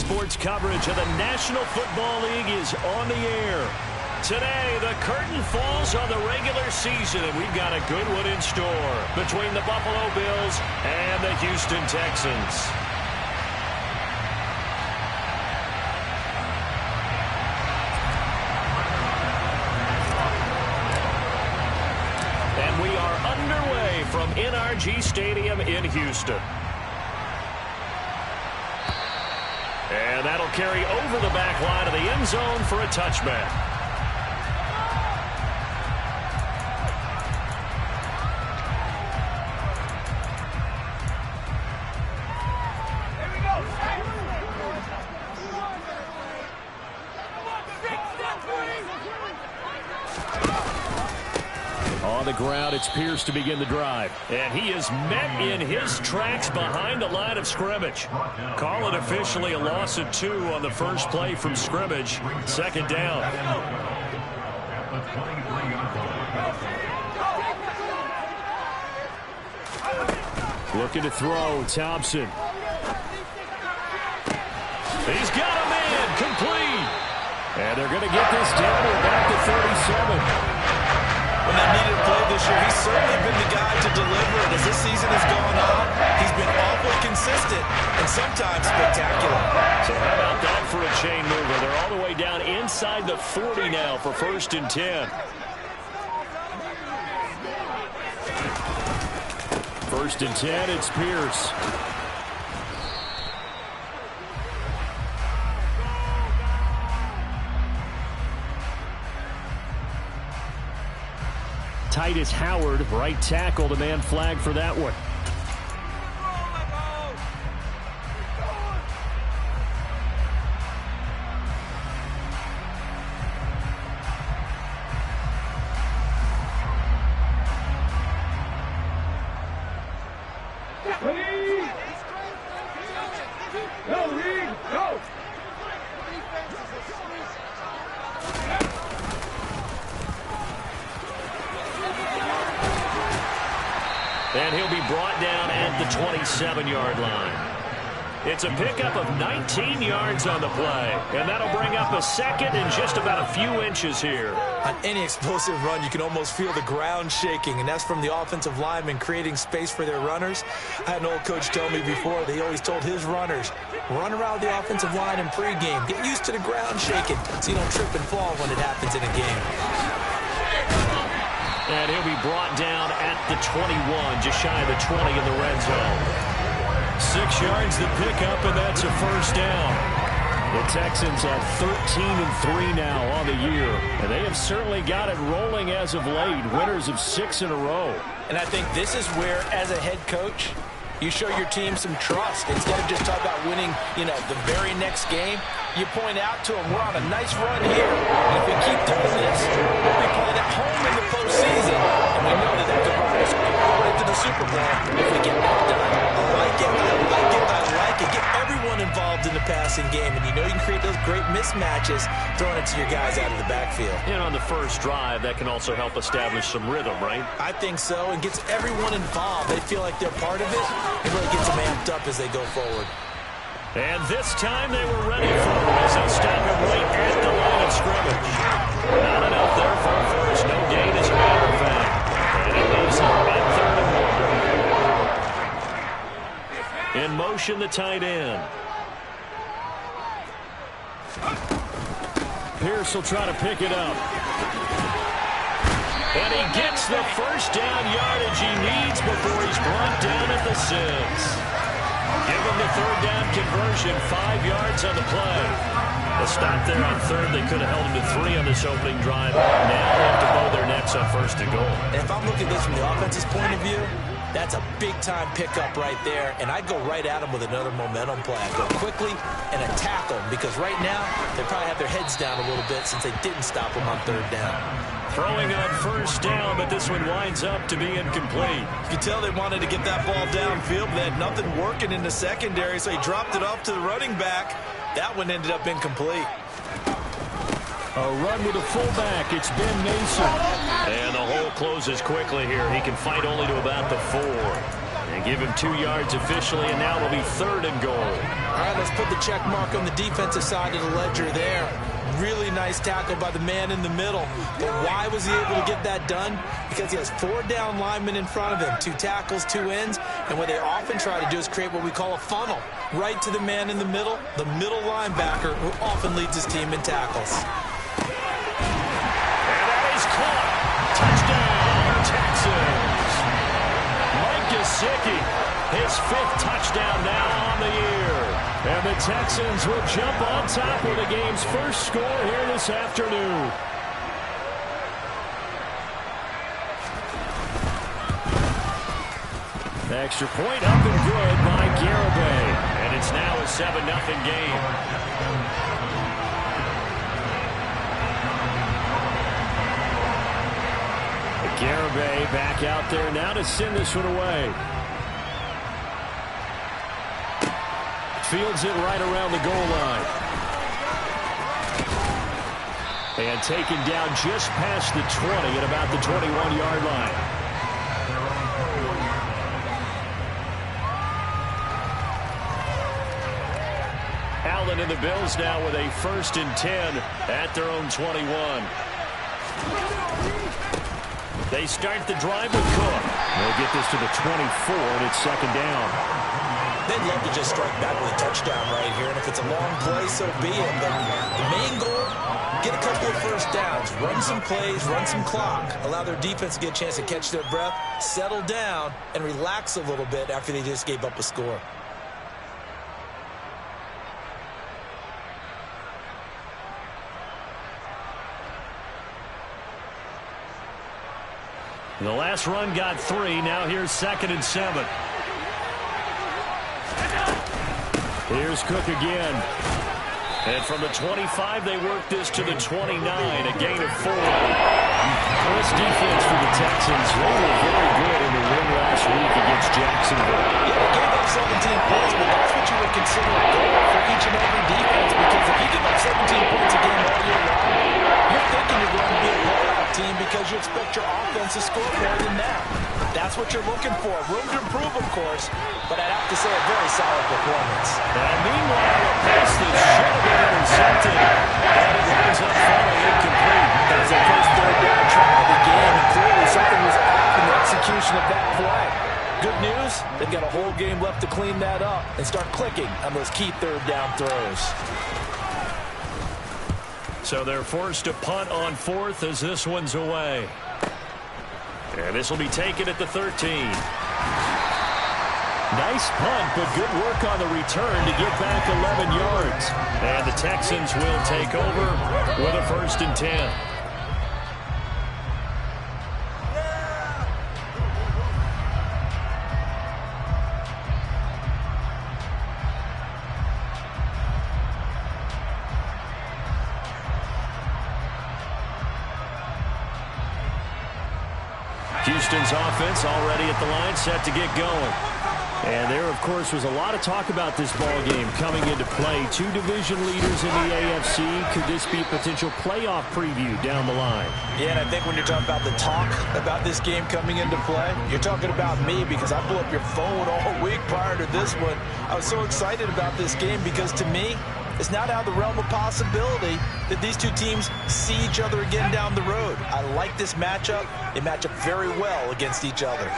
Sports coverage of the National Football League is on the air. Today, the curtain falls on the regular season, and we've got a good one in store between the Buffalo Bills and the Houston Texans. And we are underway from NRG Stadium in Houston. And that'll carry over the back line of the end zone for a touchback. On the ground, it's Pierce to begin the drive. And he is met in his tracks behind the line of scrimmage. Call it officially a loss of 2 on the first play from scrimmage. Second down. Looking to throw, Thompson. He's got a man, complete. And they're going to get this down to about the 37. When they needed to play this year, he's certainly been the guy to deliver it. As this season has gone on, he's been awfully consistent and sometimes spectacular. So how about that for a chain mover? They're all the way down inside the 40 now for 1st and 10. 1st and 10, it's Pierce. Titus Howard, right tackle, the man flag for that one. And he'll be brought down at the 27-yard line. It's a pickup of 19 yards on the play. And that'll bring up a second and just about a few inches here. On any explosive run, you can almost feel the ground shaking, and that's from the offensive linemen creating space for their runners. I had an old coach tell me before, they always told his runners, run around the offensive line in pregame. Get used to the ground shaking so you don't trip and fall when it happens in a game. And he'll be brought down at the 21, just shy of the 20 in the red zone. 6 yards the pickup, and that's a first down. The Texans are 13-3 now on the year, and they have certainly got it rolling as of late, winners of 6 in a row. And I think this is where, as a head coach, you show your team some trust. Instead of just talking about winning, the very next game, you point out to them, we're on a nice run here. And if we keep doing this, we'll be playing at home in the postseason. And we know that could run us all the way to the Super Bowl if we get that done. I like it. Get everyone involved in the passing game. And you can create those great mismatches throwing it to your guys out of the backfield. And on the first drive, that can also help establish some rhythm, right? I think so, and gets everyone involved. They feel like they're part of it. It really gets them amped up as they go forward. And this time they were ready for him as they stop him right at the line of scrimmage. Not enough there for a first. No gain, as a matter of fact. And it leaves him at 3rd and 1. In motion, the tight end. Pierce will try to pick it up. And he gets the first down yardage he needs before he's brought down at the 6. Give him the 3rd down conversion, 5 yards on the play. A stop there on 3rd. They could have held him to 3 on this opening drive. Now they have to bow their necks on 1st and goal. And if I'm looking at this from the offense's point of view, that's a big-time pickup right there. And I'd go right at him with another momentum play. I'd go quickly and attack them because right now they probably have their heads down a little bit since they didn't stop him on 3rd down. Throwing on 1st down, but this one winds up to be incomplete. You can tell they wanted to get that ball downfield, but they had nothing working in the secondary, so he dropped it off to the running back. That one ended up incomplete. A run with a fullback. It's Ben Mason. And the hole closes quickly here. He can fight only to about the 4. And give him 2 yards officially, and now it'll be 3rd and goal. All right, let's put the check mark on the defensive side of the ledger there. Really nice tackle by the man in the middle. But why was he able to get that done? Because he has 4 down linemen in front of him, 2 tackles, 2 ends. And what they often try to do is create what we call a funnel. Right to the man in the middle linebacker, who often leads his team in tackles. And that is caught. Touchdown, Texans. Mike Gesicki, his 5th touchdown now on the year. And the Texans will jump on top with the game's first score here this afternoon. The extra point up and good by Garibay. And it's now a 7-0 game. Garibay back out there now to send this one away. Fields it right around the goal line. And taken down just past the 20 at about the 21-yard line. Allen and the Bills now with a 1st and 10 at their own 21. They start the drive with Cook. They'll get this to the 24, and it's 2nd down. They'd love to just strike back with a touchdown right here, and if it's a long play, so be it. But the main goal, get a couple of 1st downs, run some plays, run some clock, allow their defense to get a chance to catch their breath, settle down, and relax a little bit after they just gave up a score. The last run got 3. Now here's 2nd and 7. Here's Cook again. And from the 25, they work this to the 29, a gain of 4. First defense for the Texans. They were very good in the win last week against Jacksonville. Yeah, they gave up 17 points, but that's what you would consider a goal for each and every defense, because if you give up 17 points a game all year long, you're thinking you're going to be a blowout team because you expect your offense to score more than that. That's what you're looking for. Room to improve, of course, but I'd have to say a very solid performance. And meanwhile, a pass that should have been intercepted, and it lines up finally incomplete. That was their first 3rd down try of the game, and clearly something was off in the execution of that play. Good news, they've got a whole game left to clean that up and start clicking on those key 3rd down throws. So they're forced to punt on 4th as this one's away. And this will be taken at the 13. Nice punt, but good work on the return to get back 11 yards. And the Texans will take over with a 1st and 10. Houston's offense already at the line, set to get going. And there, of course, was a lot of talk about this ball game coming into play. 2 division leaders in the AFC. Could this be a potential playoff preview down the line? Yeah, and I think when you're talking about the talk about this game coming into play, you're talking about me, because I blew up your phone all week prior to this one. I was so excited about this game because, to me, it's not out of the realm of possibility that these 2 teams see each other again down the road. I like this matchup. They match up very well against each other.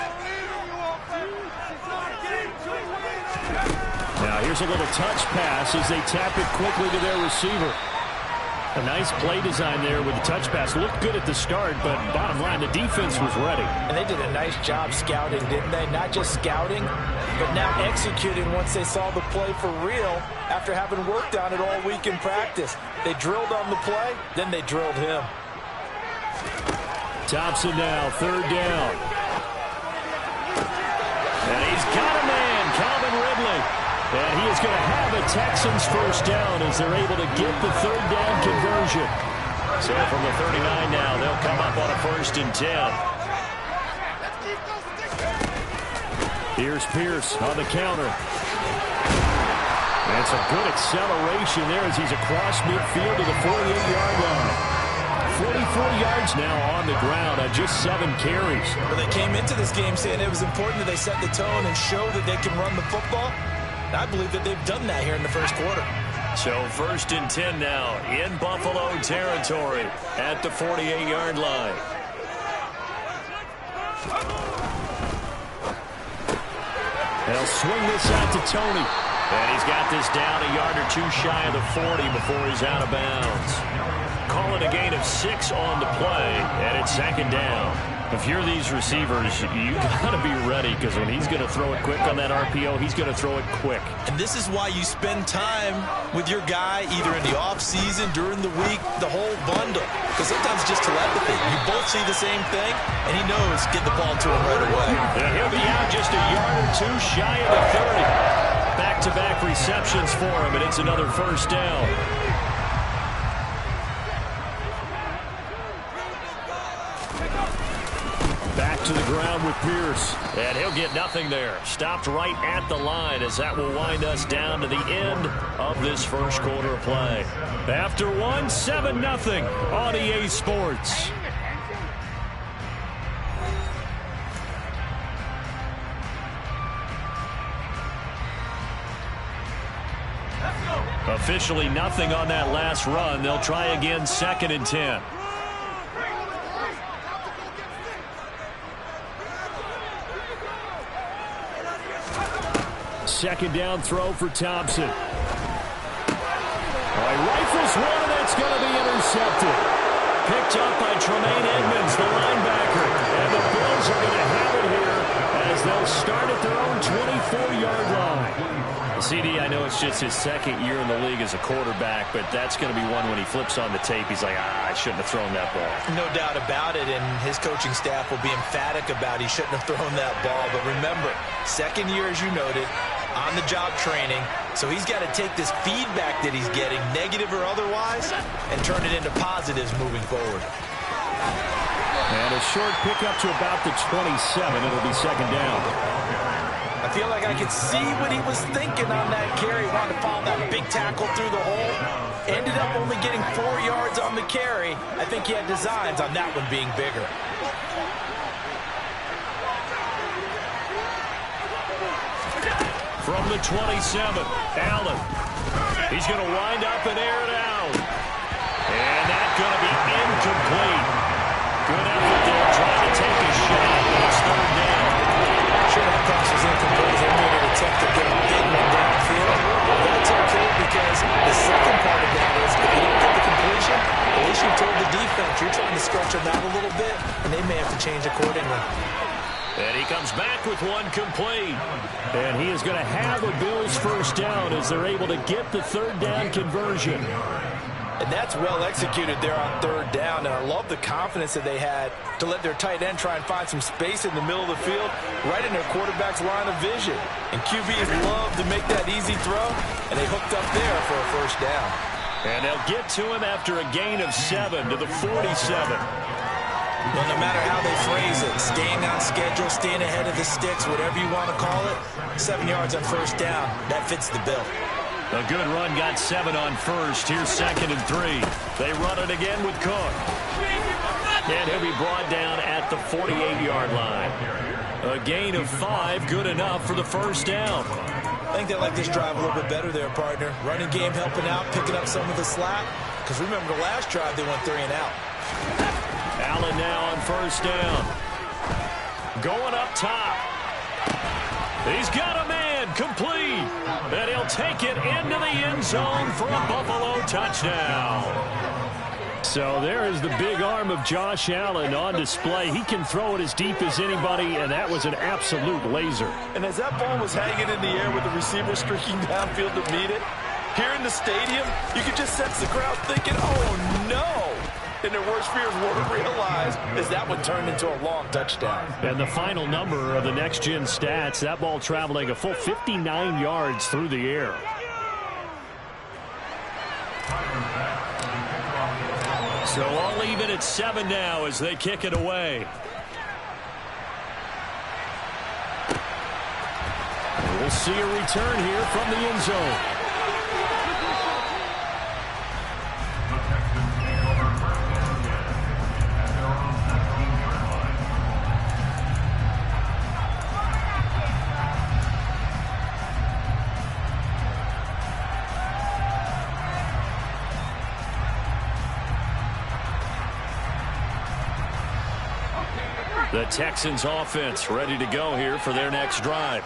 Now here's a little touch pass as they tap it quickly to their receiver. A nice play design there with the touch pass. Looked good at the start, but bottom line, the defense was ready. And they did a nice job scouting, didn't they? Not just scouting, but now executing once they saw the play for real after having worked on it all week in practice. They drilled on the play, then they drilled him. Thompson now, 3rd down. And he's got a man, Calvin Ridley. And he is going to have a Texans 1st down as they're able to get the 3rd down conversion. So from the 39 now, they'll come up on a 1st and 10. Here's Pierce on the counter. And some good acceleration there as he's across midfield to the 48-yard line. 44 yards now on the ground on just 7 carries. Well, they came into this game saying it was important that they set the tone and show that they can run the football. And I believe that they've done that here in the first quarter. So 1st and 10 now in Buffalo territory at the 48-yard line. They'll swing this out to Tony. And he's got this down a yard or 2 shy of the 40 before he's out of bounds. Call it a gain of 6 on the play, and it's 2nd down. If you're these receivers, you got to be ready, because when he's going to throw it quick on that RPO, he's going to throw it quick. And this is why you spend time with your guy either in the offseason, during the week, the whole bundle. Because sometimes just telepathy. You both see the same thing, and he knows get the ball to him right away. And he'll be out just a yard or 2 shy of the 30. Back-to-back receptions for him, and it's another 1st down. Back to the ground with Pierce. And he'll get nothing there. Stopped right at the line, as that will wind us down to the end of this first quarter of play. After 1, 7-0 on EA Sports. Officially nothing on that last run. They'll try again, 2nd and 10. Second down throw for Thompson. Rifles one, and that's going to be intercepted. Picked up by Tremaine Edmonds, the linebacker. And the Bills are going to have it here as they'll start at their own 24-yard line. CD, I know it's just his 2nd year in the league as a quarterback, but that's going to be one when he flips on the tape, he's like, I shouldn't have thrown that ball. No doubt about it, and his coaching staff will be emphatic about he shouldn't have thrown that ball. But remember, 2nd year, as you noted, on-the-job training, so he's got to take this feedback that he's getting, negative or otherwise, and turn it into positives moving forward. And a short pickup to about the 27. It'll be 2nd down. I feel like I could see what he was thinking on that carry. Wanted to follow that big tackle through the hole. Ended up only getting 4 yards on the carry. I think he had designs on that one being bigger. From the 27, Allen. He's going to wind up and air it out. And that's going to be incomplete. Good effort there, trying to take a shot. It's 3rd down. Sure, that pass was incomplete. They made an attempt to get a big one downfield. That's okay, because the second part of that is if you don't get the completion, at least you told the defense you're trying to stretch them out a little bit, and they may have to change accordingly. And he comes back with one complete. And he is going to have a Bills 1st down as they're able to get the 3rd down conversion. And that's well executed there on 3rd down. And I love the confidence that they had to let their tight end try and find some space in the middle of the field, right in their quarterback's line of vision. And QBs love to make that easy throw, and they hooked up there for a 1st down. And they'll get to him after a gain of 7 to the 47. Well, no matter how they phrase it, staying on schedule, staying ahead of the sticks, whatever you want to call it, 7 yards on 1st down, that fits the bill. A good run, got 7 on 1st. Here's 2nd and 3. They run it again with Cook. And he'll be brought down at the 48-yard line. A gain of 5, good enough for the 1st down. I think they like this drive a little bit better there, partner. Running game helping out, picking up some of the slack. Because remember, the last drive, they went 3 and out. Allen now on 1st down. Going up top. He's got a man, complete. And he'll take it into the end zone for a Buffalo touchdown. So there is the big arm of Josh Allen on display. He can throw it as deep as anybody, and that was an absolute laser. And as that ball was hanging in the air with the receiver streaking downfield to meet it, here in the stadium, you could just sense the crowd thinking, oh, no. And their worst fears weren't realized as that one turned into a long touchdown. And the final number of the next-gen stats, that ball traveling a full 59 yards through the air. So all even at 7 now as they kick it away. We'll see a return here from the end zone. The Texans offense ready to go here for their next drive.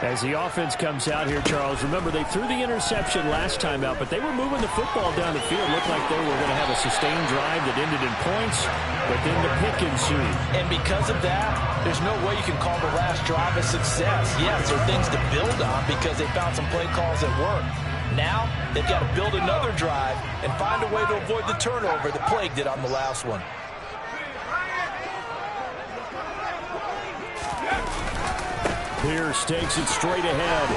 As the offense comes out here, Charles, remember they threw the interception last time out, but they were moving the football down the field. Looked like they were going to have a sustained drive that ended in points, but then the pick ensued. And because of that, there's no way you can call the last drive a success. Yes, there are things to build on because they found some play calls that work. Now, they've got to build another drive and find a way to avoid the turnover that plagued it on the last one. Pierce takes it straight ahead.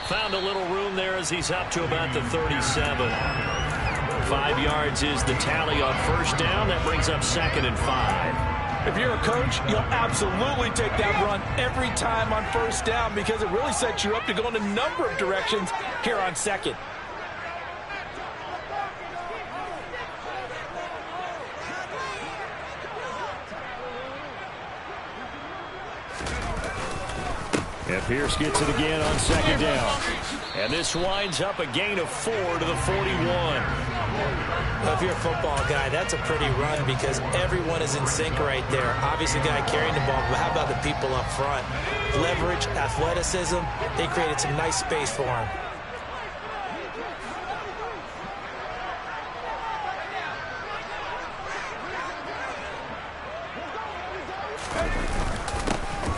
Found a little room there as he's up to about the 37. 5 yards is the tally on first down. That brings up 2nd and 5. If you're a coach, you'll absolutely take that run every time on first down because it really sets you up to go in a number of directions here on 2nd. And Pierce gets it again on 2nd down. And this winds up a gain of 4 to the 41. Well, if you're a football guy, that's a pretty run because everyone is in sync right there. Obviously, the guy carrying the ball, but how about the people up front? Leverage, athleticism, they created some nice space for him.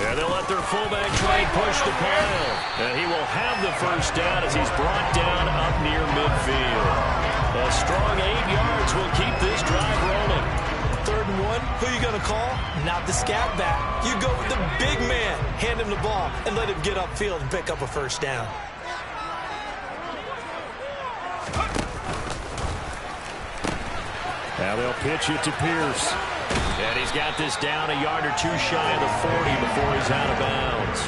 And they'll let their fullback try and push the pile. And he will have the first down as he's brought down up near midfield. A strong 8 yards will keep this drive rolling. 3rd and 1, who are you going to call? Not the scat back. You go with the big man. Hand him the ball and let him get upfield and pick up a first down. Now they'll pitch it to Pierce. And he's got this down a yard or 2 shy of the 40 before he's out of bounds.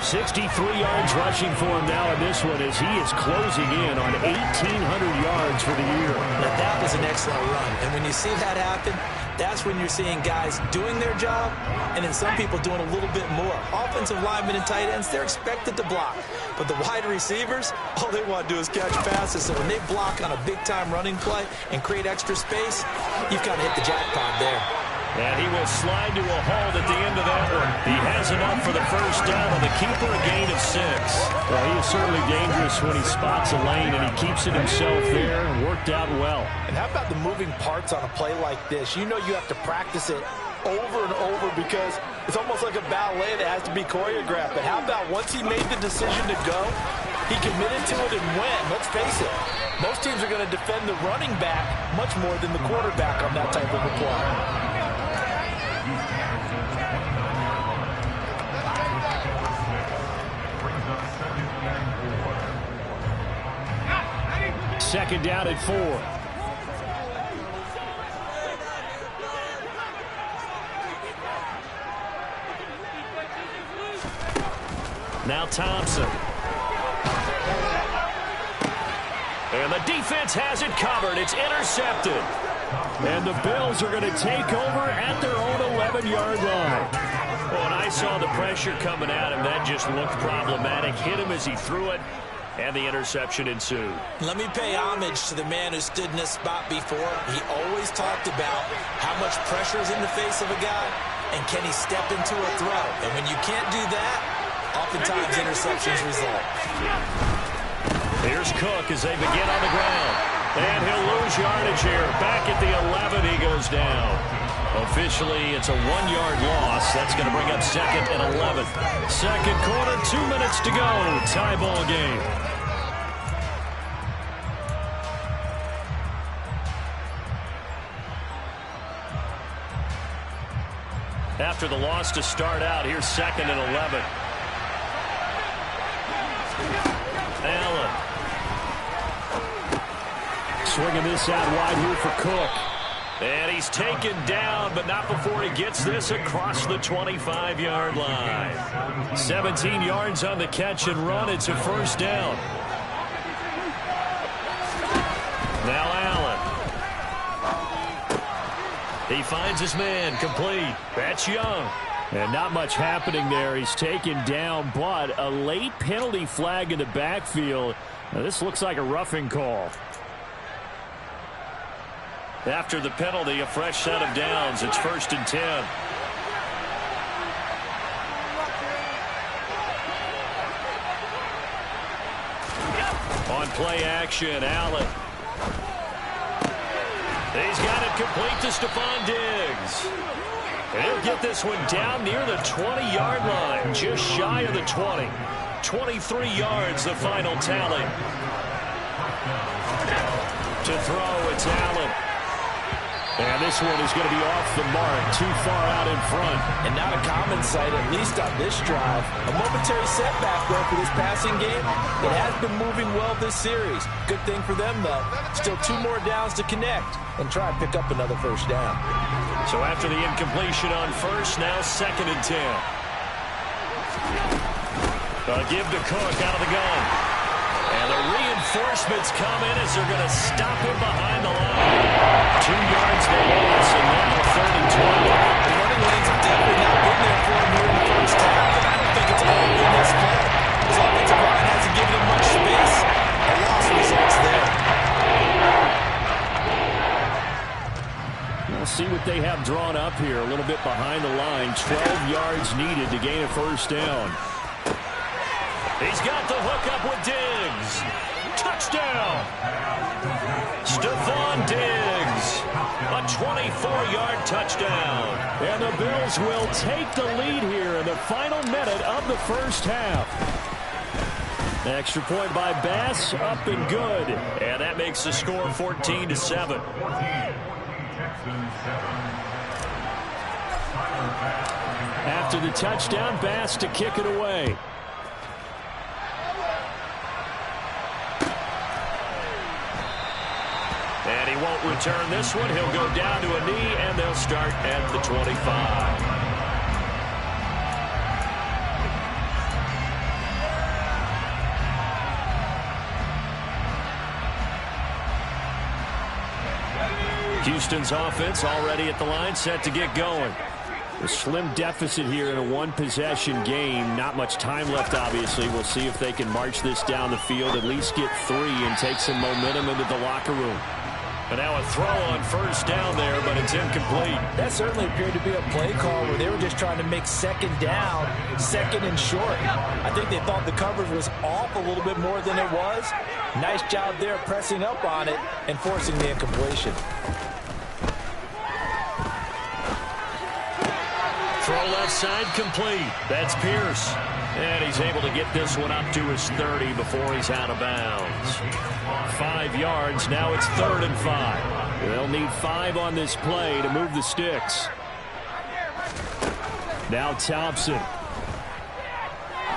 63 yards rushing for him now in this one as he is closing in on 1,800 yards for the year. Now that was an excellent run. And when you see that happen, that's when you're seeing guys doing their job and then some people doing a little bit more. Offensive linemen and tight ends, they're expected to block. But the wide receivers, all they want to do is catch passes. So when they block on a big-time running play and create extra space, you've got to hit the jackpot there. And he will slide to a halt at the end of that one. He has enough for the first down on the keeper, a gain of 6. Well, he is certainly dangerous when he spots a lane, and he keeps it himself there and worked out well. And how about the moving parts on a play like this? You know you have to practice it over and over because it's almost like a ballet that has to be choreographed. But how about once he made the decision to go, he committed to it and went. Let's face it, most teams are going to defend the running back much more than the quarterback on that type of a play. Second down at 4. Now Thompson. And the defense has it covered. It's intercepted. And the Bills are going to take over at their own 11-yard line. Well, when I saw the pressure coming at him, that just looked problematic. Hit him as he threw it, and the interception ensued. Let me pay homage to the man who stood in this spot before. He always talked about how much pressure is in the face of a guy, and can he step into a throw. And when you can't do that, oftentimes interceptions result. Here's Cook as they begin on the ground. And he'll lose yardage here. Back at the 11, he goes down. Officially, it's a 1-yard loss. That's going to bring up 2nd and 11. Second quarter, 2 minutes to go. Tie ball game. After the loss to start out, here's 2nd and 11. Allen. Swinging this out wide here for Cook. And he's taken down, but not before he gets this across the 25-yard line. 17 yards on the catch and run. It's a first down. Now Allen. He finds his man, complete. That's Young. And not much happening there. He's taken down, but a late penalty flag in the backfield. Now, this looks like a roughing call. After the penalty, a fresh set of downs. It's 1st and 10. play action. Allen. He's got it complete to Stephon Diggs. And he'll get this one down near the 20-yard line, just shy of the 20. 23 yards, the final tally. To throw, it's Allen. And this one is going to be off the mark, too far out in front. And not a common sight, at least on this drive. A momentary setback, though, for this passing game. It has been moving well this series. Good thing for them, though. Still 2 more downs to connect and try and pick up another first down. So after the incompletion on first, now 2nd and 10. Give to Cook out of the gun. And the reinforcements come in as they're going to stop him behind the line. 2 yards to loss, and now 3rd and 20. The running lanes have definitely not been there for him here in the first half, and I don't think it's all been this play. His offensive line hasn't given him much space. A loss results there. We'll see what they have drawn up here. A little bit behind the line. 12 yards needed to gain a first down. He's got the hook up with Diggs. Touchdown. Stephon Diggs. A 24-yard touchdown. And the Bills will take the lead here in the final minute of the first half. Extra point by Bass, up and good. And that makes the score 14-7. After the touchdown, Bass to kick it away. And he won't return this one. He'll go down to a knee, and they'll start at the 25. Houston's offense already at the line, set to get going. A slim deficit here in a one-possession game. Not much time left, obviously. We'll see if they can march this down the field, at least get 3, and take some momentum into the locker room. And now a throw on first down there, but it's incomplete. That certainly appeared to be a play call where they were just trying to make 2nd down, 2nd and short. I think they thought the coverage was off a little bit more than it was. Nice job there pressing up on it and forcing the incompletion. Throw left side complete. That's Pierce. And he's able to get this one up to his 30 before he's out of bounds. 5 yards. Now it's 3rd and 5. They'll need 5 on this play to move the sticks. Now Thompson.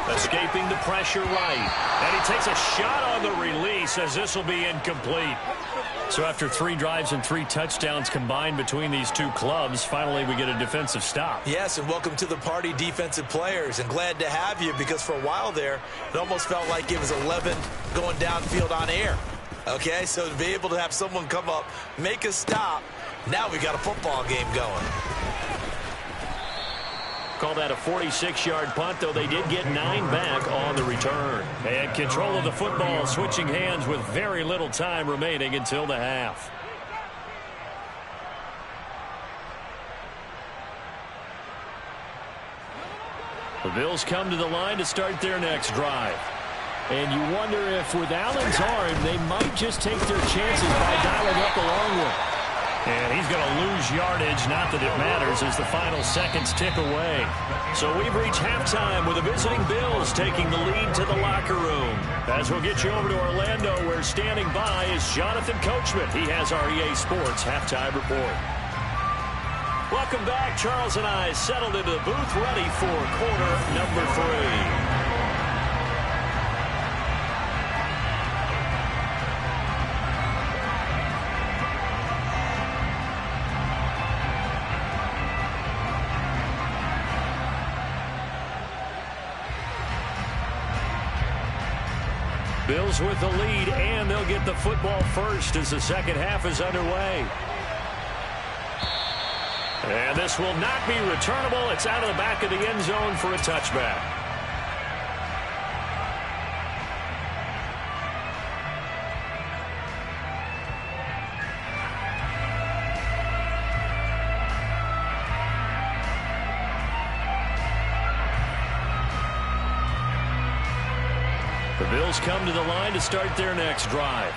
Escaping the pressure right. And he takes a shot on the release as this will be incomplete. So after 3 drives and 3 touchdowns combined between these two clubs, finally we get a defensive stop. Yes, and welcome to the party, defensive players. And glad to have you, because for a while there, it almost felt like it was 11 going downfield on air. Okay, so to be able to have someone come up, make a stop, now we got a football game going. Call that a 46-yard punt, though they did get 9 back on the return. And control of the football, switching hands with very little time remaining until the half. The Bills come to the line to start their next drive. And you wonder if with Allen's arm, they might just take their chances by dialing up a long one. And he's going to lose yardage, not that it matters, as the final seconds tick away. So we've reached halftime with the visiting Bills taking the lead to the locker room. As we'll get you over to Orlando, where standing by is Jonathan Coachman. He has our EA Sports Halftime Report. Welcome back. Charles and I settled into the booth, ready for quarter number 3. Bills with the lead, and they'll get the football first as the second half is underway. And this will not be returnable. It's out of the back of the end zone for a touchback. The Bills come to the line to start their next drive.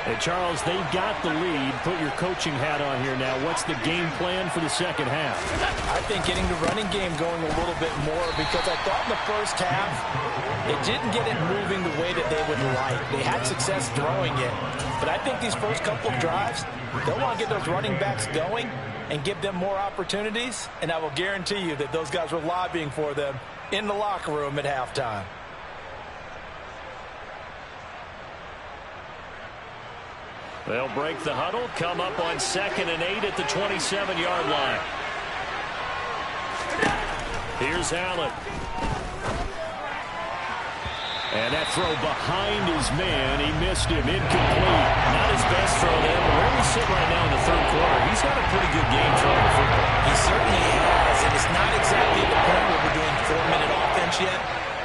Hey, Charles, they've got the lead. Put your coaching hat on here now. What's the game plan for the second half? I think getting the running game going a little bit more, because I thought in the first half it didn't get it moving the way that they would like. They had success throwing it, but I think these first couple of drives, they'll want to get those running backs going and give them more opportunities, and I will guarantee you that those guys were lobbying for them in the locker room at halftime. They'll break the huddle, come up on 2nd and 8 at the 27-yard line. Here's Allen. And that throw behind his man, he missed him, incomplete. Not his best throw there, but where we sit right now in the third quarter, he's got a pretty good game throwing the football. He certainly has, and it's not exactly the point where we're doing 4-minute offense yet,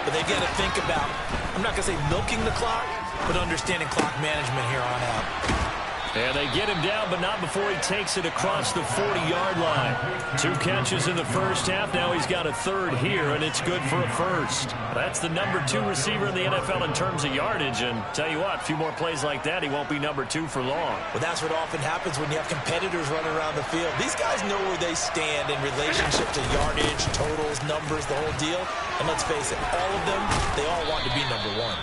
but they've got to think about, I'm not going to say milking the clock, but understanding clock management here on out. And they get him down, but not before he takes it across the 40-yard line. 2 catches in the first half. Now he's got a third here, and it's good for a first. That's the number 2 receiver in the NFL in terms of yardage. And tell you what, a few more plays like that, he won't be number 2 for long. Well, that's what often happens when you have competitors running around the field. These guys know where they stand in relationship to yardage, totals, numbers, the whole deal. And let's face it, all of them, they all want to be number 1.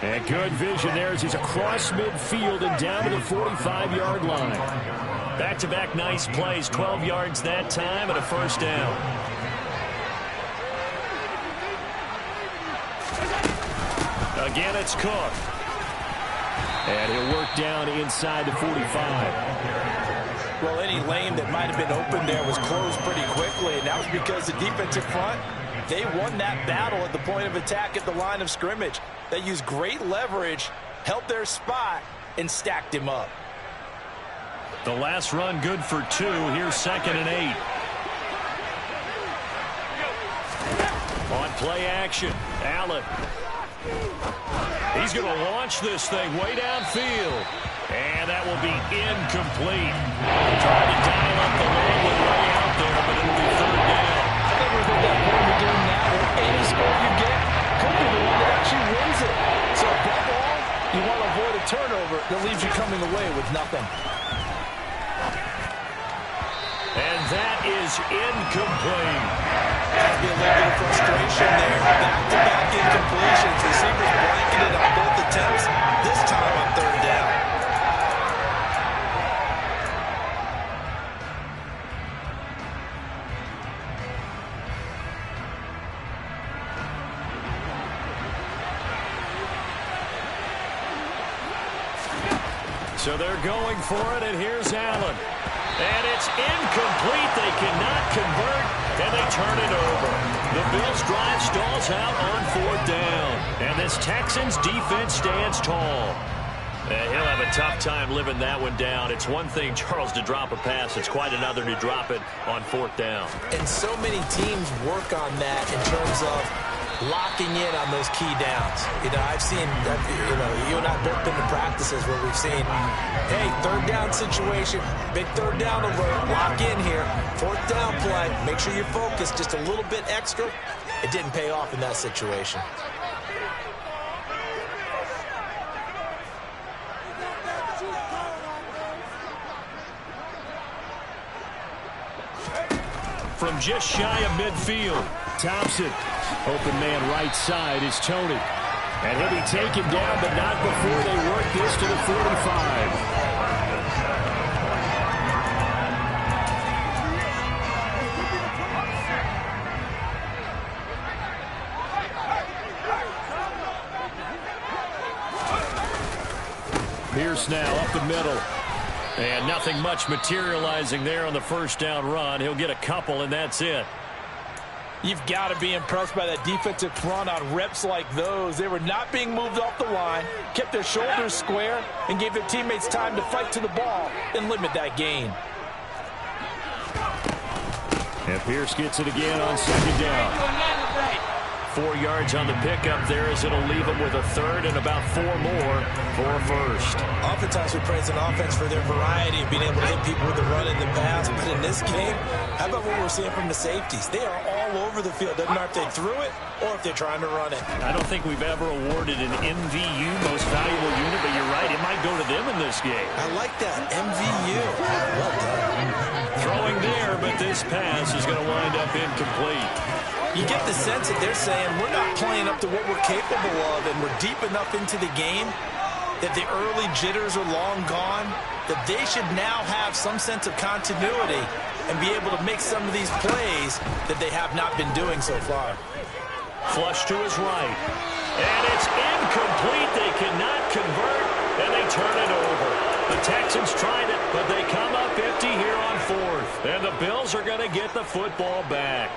And good vision there as he's across midfield and down to the 45-yard line. Back-to-back nice plays, 12 yards that time and a first down. Again, it's Cook. And he'll work down inside the 45. Well, any lane that might have been open there was closed pretty quickly, and that was because the defensive front, they won that battle at the point of attack at the line of scrimmage. They used great leverage, held their spot, and stacked him up. The last run good for 2. Here's 2nd and 8. On play action, Allen. He's going to launch this thing way downfield. And that will be incomplete. Trying to dial up the lane with way out there, but it'll be third down. I think we're at that point of the game now where any score you get could be the one that actually wins it. So above all, you want to avoid a turnover that leaves you coming away with nothing. And that is incomplete. There's be a little bit of frustration there. Back-to-back incompletions. Receivers blanketed on both attempts, this time on third down. So they're going for it, and here's Allen. And it's incomplete. They cannot convert, and they turn it over. The Bills drive stalls out on 4th down. And this Texans defense stands tall. He'll have a tough time living that one down. It's one thing, Charles, to drop a pass. It's quite another to drop it on 4th down. And so many teams work on that in terms of locking in on those key downs. You know, I've seen, you and I have both been to practices where we've seen, hey, third down situation, big third down alert, lock in here, 4th down play, make sure you're focused just a little bit extra. It didn't pay off in that situation. From just shy of midfield, Thompson. Open man right side is Tony. And he'll be taken down, but not before they work this to the 45. Pierce now up the middle. And nothing much materializing there on the first down run. He'll get a couple, and that's it. You've got to be impressed by that defensive front on reps like those. They were not being moved off the line, kept their shoulders square, and gave their teammates time to fight to the ball and limit that gain. And Pierce gets it again on 2nd down. 4 yards on the pickup there, as it'll leave them with a third and about 4 more for a first. Oftentimes we praise an offense for their variety of being able to hit people with the run in the pass. But in this game, how about what we're seeing from the safeties? They are all over the field. Doesn't matter if they threw it or if they're trying to run it. I don't think we've ever awarded an MVU, most valuable unit, but you're right. It might go to them in this game. I like that. MVU. Well done. Throwing there, but this pass is going to wind up incomplete. You get the sense that they're saying we're not playing up to what we're capable of, and we're deep enough into the game that the early jitters are long gone, that they should now have some sense of continuity and be able to make some of these plays that they have not been doing so far. Flush to his right. And it's incomplete. They cannot convert, and they turn it over. The Texans tried it, but they come up empty here on fourth. And the Bills are going to get the football back.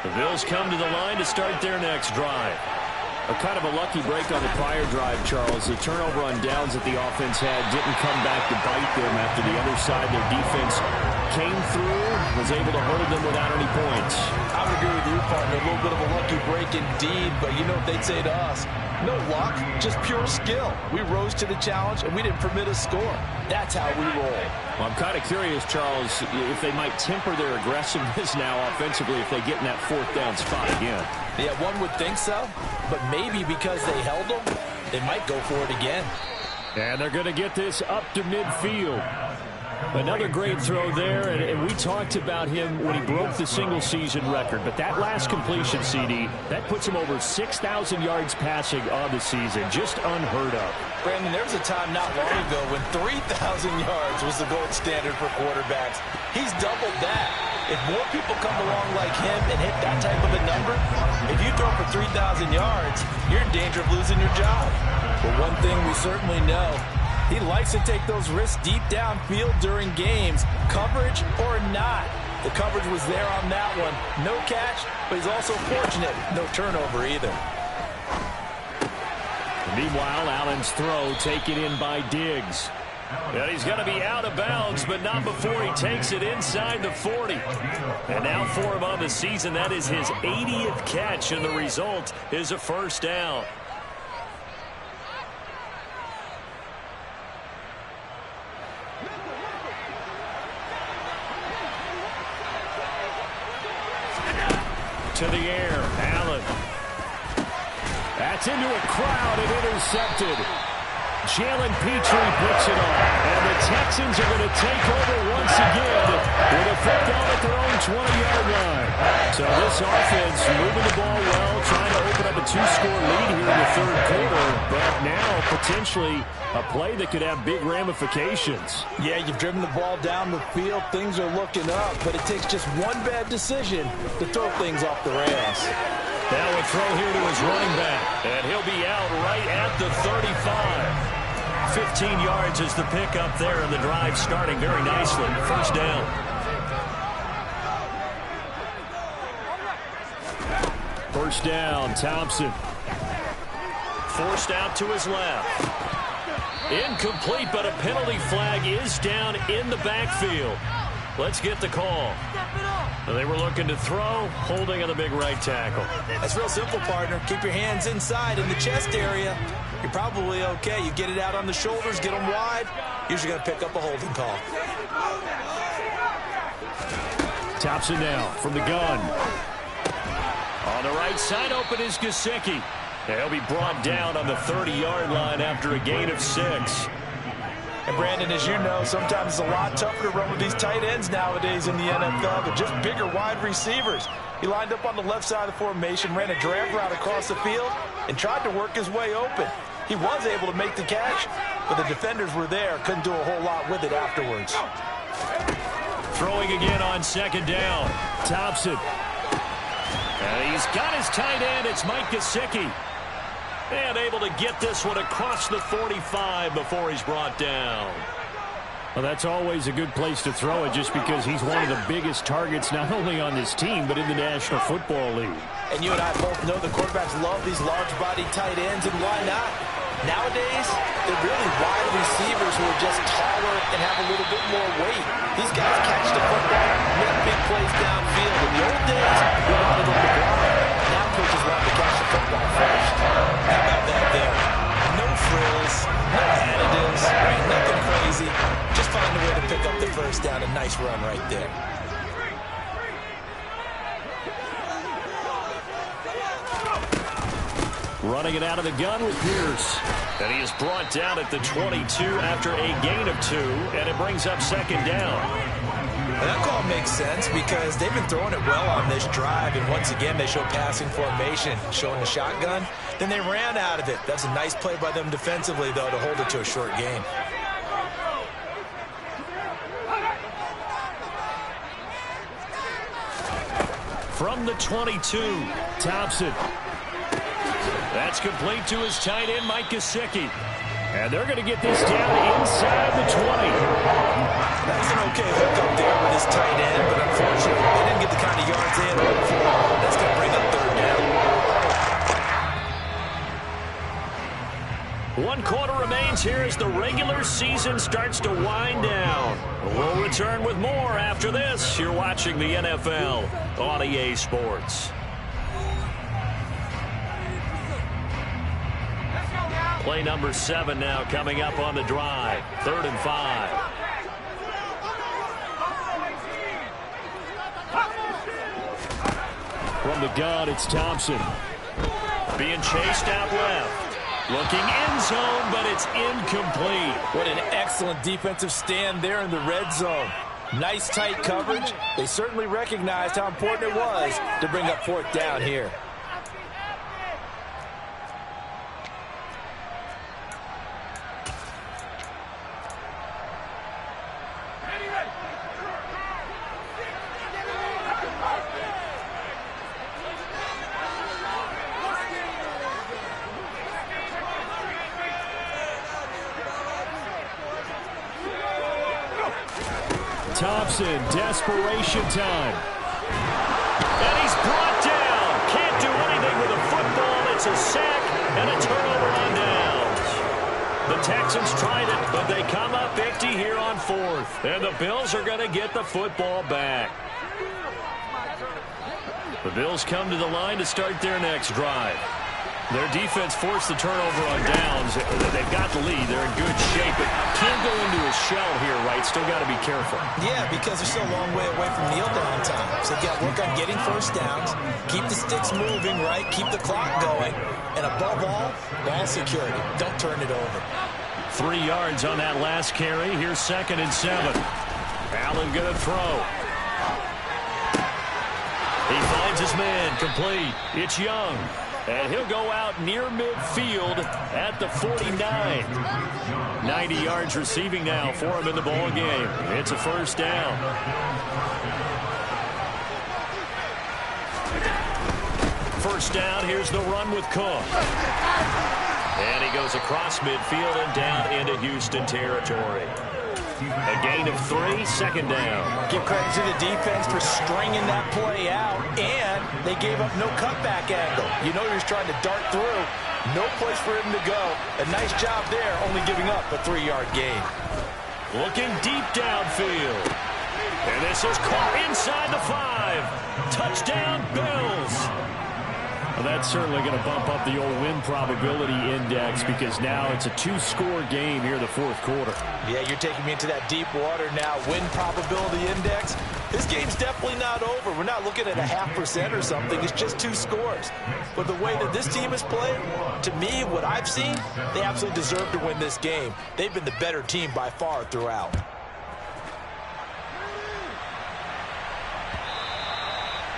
The Bills come to the line to start their next drive. A kind of a lucky break on the prior drive, Charles. The turnover on downs that the offense had didn't come back to bite them after the other side. Their defense came through, was able to hold them without any points. I would agree with you, partner. A little bit of a lucky break indeed, but you know what they'd say to us? No luck, just pure skill. We rose to the challenge, and we didn't permit a score. That's how we roll. Well, I'm kind of curious, Charles, if they might temper their aggressiveness now offensively if they get in that fourth down spot again. Yeah, one would think so, but maybe because they held them, they might go for it again. And they're going to get this up to midfield. Another great throw there, and we talked about him when he broke the single-season record. But that last completion, CD, that puts him over 6,000 yards passing on the season. Just unheard of. Brandon, there was a time not long ago when 3,000 yards was the gold standard for quarterbacks. He's doubled that. If more people come along like him and hit that type of a number, if you throw for 3,000 yards, you're in danger of losing your job. But one thing we certainly know, he likes to take those risks deep downfield during games, coverage or not. The coverage was there on that one. No catch, but he's also fortunate. No turnover either. Meanwhile, Allen's throw taken in by Diggs. And he's going to be out of bounds, but not before he takes it inside the 40. And now for him on the season, that is his 80th catch, and the result is a first down. To the air, Allen. That's into a crowd and intercepted. Jalen Petrie picks it off. And the Texans are going to take over once again with a football at their own 20-yard line. So this offense moving the ball well, trying to open up a 2-score lead here in the third quarter. But now potentially a play that could have big ramifications. Yeah, you've driven the ball down the field. Things are looking up, but it takes just one bad decision to throw things off the rails. Now a throw here to his running back, and he'll be out right at the 35. 15 yards is the pickup there, and the drive starting very nicely. First down. First down, Thompson. Forced out to his left. Incomplete, but a penalty flag is down in the backfield. Let's get the call. They were looking to throw, holding on the big right tackle. That's real simple, partner. Keep your hands inside in the chest area. You're probably okay. You get it out on the shoulders, get them wide. Usually going to pick up a holding call. Thompson now from the gun. On the right side, open is Gesicki. He'll be brought down on the 30-yard line after a gain of 6. And Brandon, as you know, sometimes it's a lot tougher to run with these tight ends nowadays in the NFL. They're just bigger wide receivers. He lined up on the left side of the formation, ran a drag route across the field, and tried to work his way open. He was able to make the catch, but the defenders were there. Couldn't do a whole lot with it afterwards. Throwing again on second down. Thompson. And he's got his tight end. It's Mike Gesicki. And able to get this one across the 45 before he's brought down. Well, that's always a good place to throw it just because he's one of the biggest targets not only on this team but in the National Football League. And you and I both know the quarterbacks love these large-body tight ends, and why not? Nowadays, they're really wide receivers who are just taller and have a little bit more weight. These guys catch the football, make big plays downfield. In the old days, we wanted them to block. Now coaches want to catch find a way to pick up the first down. A nice run right there. Running it out of the gun with Pierce. And he is brought down at the 22 after a gain of 2, and it brings up second down. And that call makes sense because they've been throwing it well on this drive, and once again they show passing formation, showing the shotgun. Then they ran out of it. That's a nice play by them defensively, though, to hold it to a short gain. From the 22, Thompson. That's complete to his tight end, Mike Gesicki. And they're going to get this down inside the 20. That's an okay hook up there with his tight end, but unfortunately, they didn't get the kind of yards they had hoped for. That's going to bring up third down. 1 quarter remains here as the regular season starts to wind down. We'll return with more after this. You're watching the NFL on EA Sports. Play number 7 now coming up on the drive. 3rd and 5. From the gun, it's Thompson. Being chased out left. Looking end zone, but it's incomplete. What an excellent defensive stand there in the red zone. Nice tight coverage. They certainly recognized how important it was to bring up 4th down here. Thompson, desperation time. And he's brought down. Can't do anything with a football. It's a sack and a turnover on downs. The Texans tried it, but they come up empty here on 4th. And the Bills are going to get the football back. The Bills come to the line to start their next drive. Their defense forced the turnover on downs. They've got the lead. They're in good shape, but can't go into a shell here, right? Still got to be careful. Yeah, because they're still a long way away from kneel down time. So they've got to work on getting first downs, keep the sticks moving, right? Keep the clock going. And above all, ball security. Don't turn it over. 3 yards on that last carry. Here's 2nd and 7. Allen going to throw. He finds his man complete. It's Young. And he'll go out near midfield at the 49. 90 yards receiving now for him in the ball game. It's a first down. First down, here's the run with Cook. And he goes across midfield and down into Houston territory. A gain of 3, 2nd down. Give credit to the defense for stringing that play out, and they gave up no cutback angle. You know he was trying to dart through. No place for him to go. A nice job there, only giving up a 3-yard gain. Looking deep downfield. And this is caught inside the 5. Touchdown, Bills. Well, that's certainly going to bump up the old win probability index because now it's a 2-score game here in the 4th quarter. Yeah, you're taking me into that deep water now. Win probability index. This game's definitely not over. We're not looking at a 0.5% or something. It's just 2 scores. But the way that this team has played, to me, what I've seen, they absolutely deserve to win this game. They've been the better team by far throughout.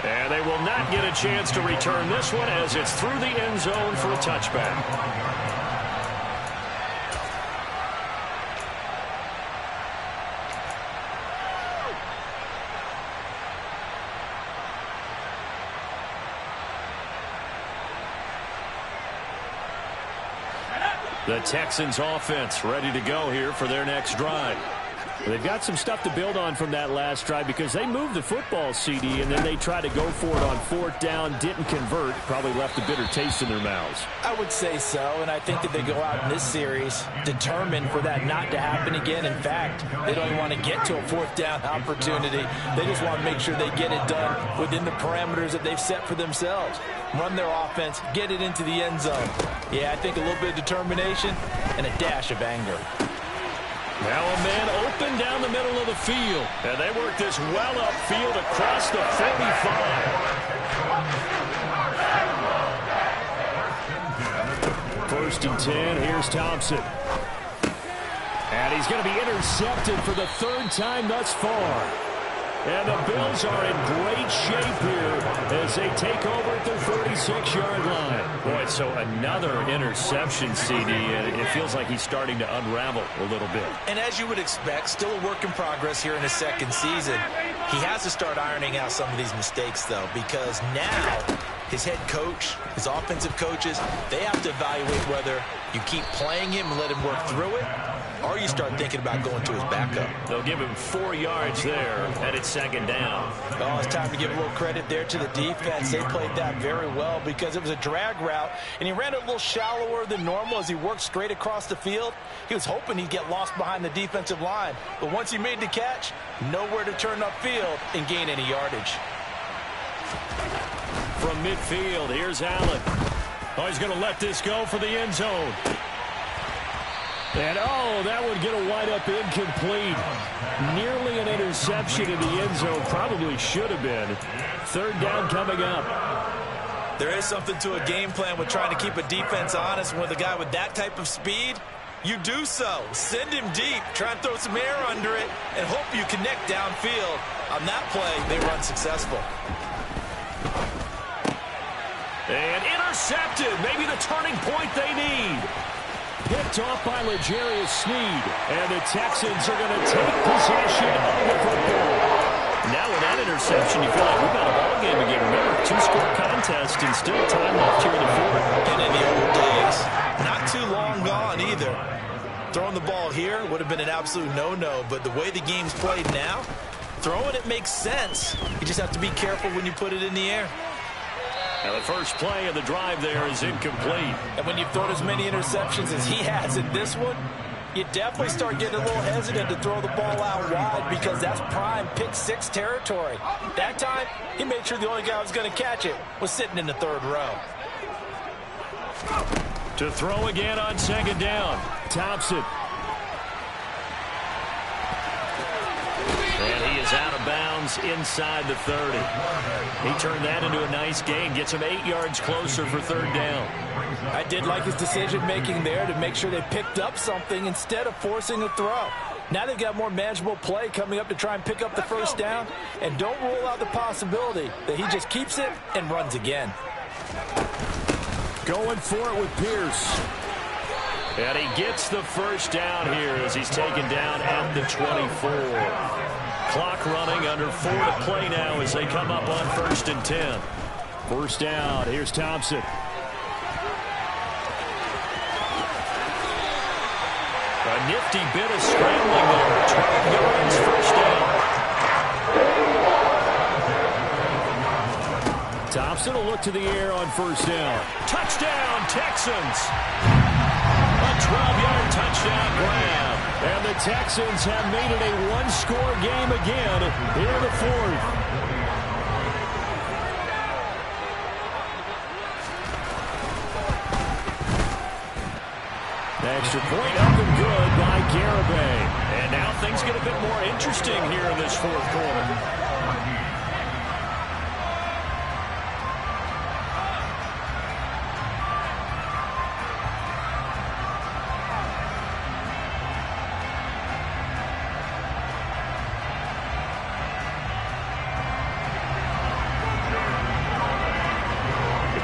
And they will not get a chance to return this one as it's through the end zone for a touchback. The Texans offense ready to go here for their next drive. They've got some stuff to build on from that last drive because they moved the football, CD, and then they tried to go for it on 4th down, didn't convert, probably left a bitter taste in their mouths. I would say so, and I think that they go out in this series determined for that not to happen again. In fact, they don't even want to get to a 4th down opportunity. They just want to make sure they get it done within the parameters that they've set for themselves. Run their offense, get it into the end zone. Yeah, I think a little bit of determination and a dash of anger. Now a man open down the middle of the field. And they work this well upfield across the 45. First and 10, here's Thompson. And he's going to be intercepted for the third time thus far. And the Bills are in great shape here as they take over at their 36-yard line. Boy, so another interception, CD, and it feels like he's starting to unravel a little bit. And as you would expect, still a work in progress here in his second season. He has to start ironing out some of these mistakes, though, because now his head coach, his offensive coaches, they have to evaluate whether you keep playing him and let him work through it, or you start thinking about going to his backup. They'll give him 4 yards there, and it's second down. Oh, it's time to give a little credit there to the defense. They played that very well because it was a drag route, and he ran a little shallower than normal as he worked straight across the field. He was hoping he'd get lost behind the defensive line, but once he made the catch, nowhere to turn upfield and gain any yardage. From midfield, here's Allen. Oh, he's going to let this go for the end zone. And, oh, that would get a wide-up incomplete. Nearly an interception in the end zone. Probably should have been. Third down coming up. There is something to a game plan with trying to keep a defense honest. With a guy with that type of speed, you do so. Send him deep. Try and throw some air under it and hope you connect downfield. On that play, they run successful. And intercepted. Maybe the turning point they need. Picked off by L'Jarius Sneed. And the Texans are going to take possession of the football. Now with that interception, you feel like we've got a ball game again. Remember, 2-score contest and still time left here in the fourth. And in the old days, not too long gone either. Throwing the ball here would have been an absolute no-no. But the way the game's played now, throwing it makes sense. You just have to be careful when you put it in the air. Now the first play of the drive there is incomplete. And when you've thrown as many interceptions as he has in this one, you definitely start getting a little hesitant to throw the ball out wide because that's prime pick-six territory. That time, he made sure the only guy who was going to catch it was sitting in the third row. To throw again on second down, Thompson. And he is out of bounds inside the 30. He turned that into a nice gain, gets him 8 yards closer for third down. I did like his decision-making there to make sure they picked up something instead of forcing a throw. Now they've got more manageable play coming up to try and pick up the first down, and don't rule out the possibility that he just keeps it and runs again. Going for it with Pierce. And he gets the first down here as he's taken down at the 24. Clock running, under 4 to play now as they come up on first and 10. First down, here's Thompson. A nifty bit of scrambling there. 12 yards, first down. Thompson will look to the air on first down. Touchdown, Texans! A 12-yard touchdown grab. And the Texans have made it a one-score game again here in the fourth. Extra point up and good by Garibay. And now things get a bit more interesting here in this fourth quarter.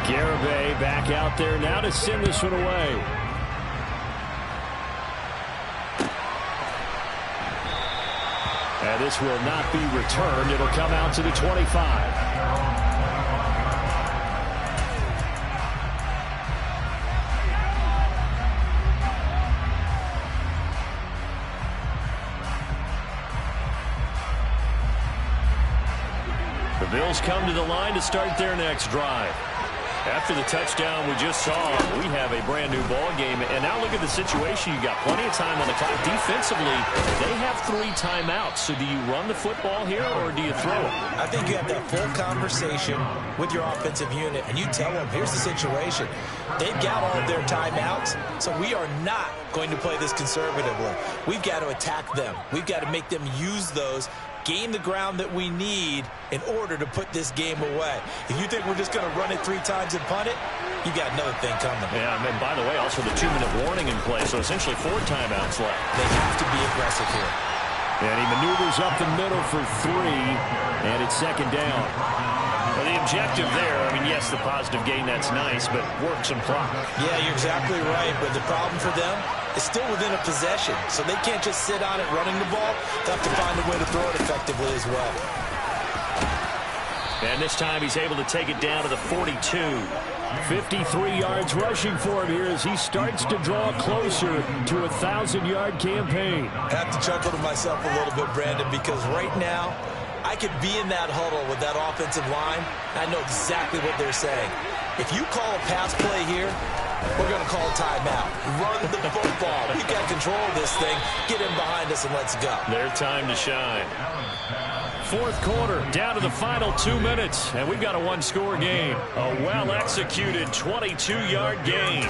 Garibay back out there now to send this one away. And this will not be returned. It'll come out to the 25. The Bills come to the line to start their next drive. After the touchdown we just saw, we have a brand new ball game. And now look at the situation. You got plenty of time on the clock. Defensively, they have 3 timeouts. So do you run the football here or do you throw it? I think you have that full conversation with your offensive unit, and you tell them, here's the situation. They've got all of their timeouts, so we are not going to play this conservatively. We've got to attack them. We've got to make them use those, gain the ground that we need in order to put this game away. If you think we're just going to run it 3 times and punt it, you got another thing coming. Yeah, and by the way, also the 2-minute warning in play, so essentially 4 timeouts left. They have to be aggressive here. And he maneuvers up the middle for 3, and it's 2nd down. Well, the objective there, I mean, yes, the positive gain, that's nice, but work some clock. Yeah, you're exactly right, but the problem for them is still within a possession, so they can't just sit on it running the ball. They have to find a way to throw it effectively as well. And this time he's able to take it down to the 42. 53 yards rushing for him here as he starts to draw closer to a 1,000-yard campaign. I have to chuckle to myself a little bit, Brandon, because right now I could be in that huddle with that offensive line, and I know exactly what they're saying. If you call a pass play here, we're going to call a timeout. Run the football. We've got control of this thing. Get in behind us and let's go. Their time to shine. 4th quarter, down to the final 2 minutes, and we've got a 1-score game. A well-executed 22-yard gain.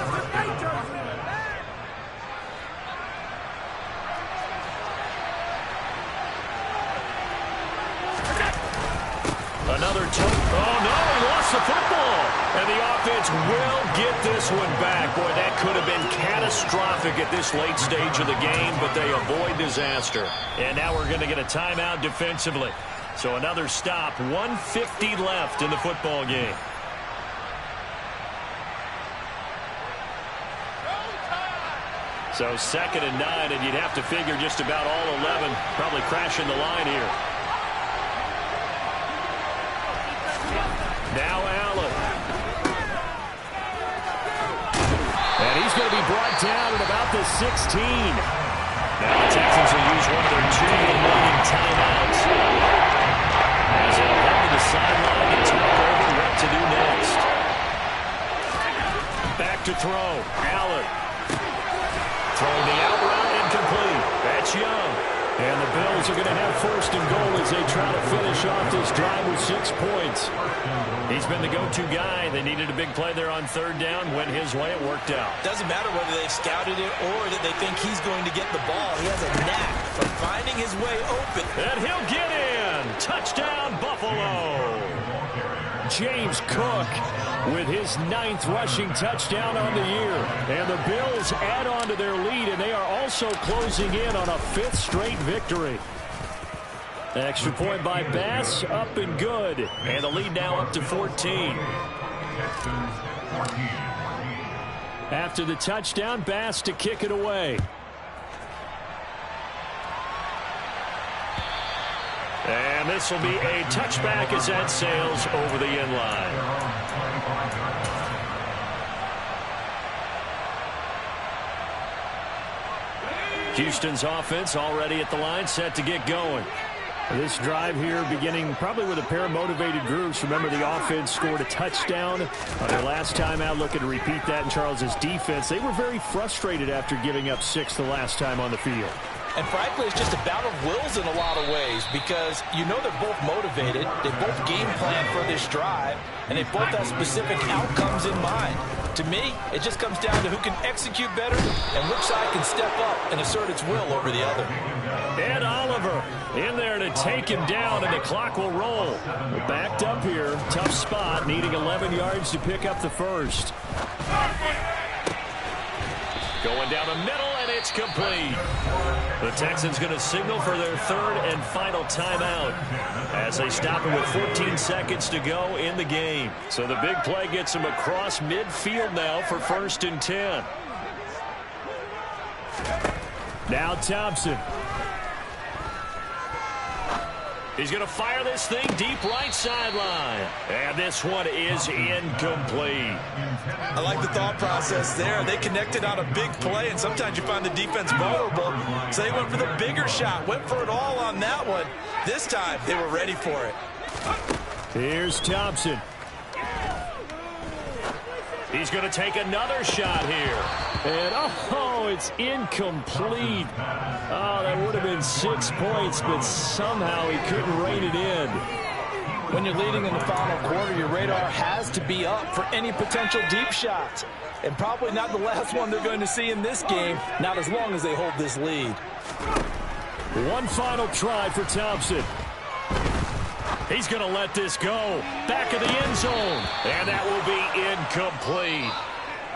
Another oh no, he lost the football. And the offense will get this one back. Boy, that could have been catastrophic at this late stage of the game, but they avoid disaster. And now we're going to get a timeout defensively. So another stop, 1:50 left in the football game. So 2nd and 9, and you'd have to figure just about all 11 probably crashing the line here. Now Allen. And he's going to be brought down at about the 16. Now the Texans will use one of their 2 remaining timeouts. As they head to the sideline and talk over what to do next. Back to throw. Allen. Throwing the out route incomplete. That's Young. And the Bills are going to have 1st and goal as they try to finish off this drive with 6 points. He's been the go-to guy. They needed a big play there on 3rd down. Went his way. It worked out. Doesn't matter whether they've scouted it or that they think he's going to get the ball. He has a knack for finding his way open. And he'll get in. Touchdown, Buffalo. James Cook with his 9th rushing touchdown on the year. And the Bills add on to their lead, and they are also closing in on a 5th straight victory. Extra point by Bass, up and good. And the lead now up to 14. After the touchdown, Bass to kick it away. And this will be a touchback as that sails over the end line. Houston's offense already at the line, set to get going. This drive here beginning probably with a pair of motivated groups. Remember, the offense scored a touchdown on their last time out. Looking to repeat that in Charles's defense. They were very frustrated after giving up 6 the last time on the field. And frankly, it's just a battle of wills in a lot of ways because you know they're both motivated. They both game plan for this drive, and they both have specific outcomes in mind. To me, it just comes down to who can execute better and which side can step up and assert its will over the other. Ed Oliver in there to take him down, and the clock will roll. We're backed up here. Tough spot, needing 11 yards to pick up the 1st. Going down the middle, and it's complete. The Texans going to signal for their 3rd and final timeout as they stop it with 14 seconds to go in the game. So the big play gets them across midfield now for 1st and 10. Now Thompson. He's going to fire this thing deep right sideline. And this one is incomplete. I like the thought process there. They connected on a big play, and sometimes you find the defense vulnerable. So they went for the bigger shot, went for it all on that one. This time, they were ready for it. Here's Thompson. He's going to take another shot here. And, oh, it's incomplete. Oh, that would have been 6 points, but somehow he couldn't rein it in. When you're leading in the final quarter, your radar has to be up for any potential deep shots. And probably not the last one they're going to see in this game, not as long as they hold this lead. One final try for Thompson. He's going to let this go. Back of the end zone. And that will be incomplete.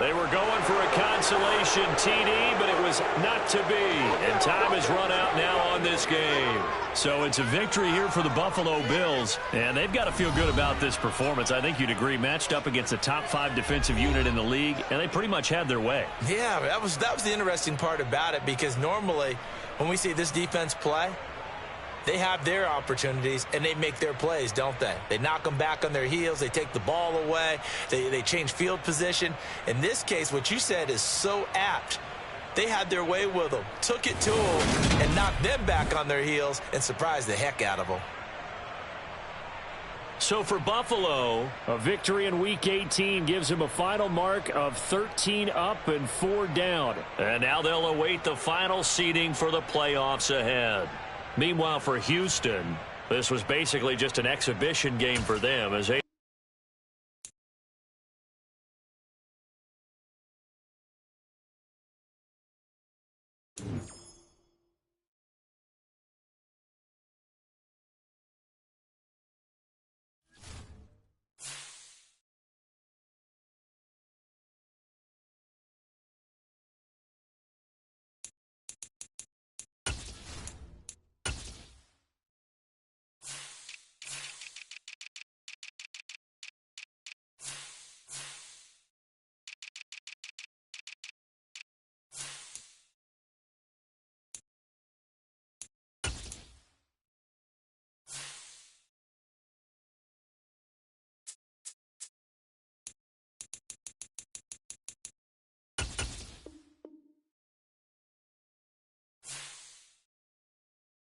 They were going for a consolation TD, but it was not to be. And time has run out now on this game. So it's a victory here for the Buffalo Bills. And they've got to feel good about this performance. I think you'd agree, matched up against a top 5 defensive unit in the league, and they pretty much had their way. Yeah, that was the interesting part about it, because normally when we see this defense play, they have their opportunities, and they make their plays, don't they? They knock them back on their heels. They take the ball away. They change field position. In this case, what you said is so apt. They had their way with them, took it to them, and knocked them back on their heels and surprised the heck out of them. So for Buffalo, a victory in Week 18 gives them a final mark of 13 up and 4 down. And now they'll await the final seeding for the playoffs ahead. Meanwhile, for Houston, this was basically just an exhibition game for them as they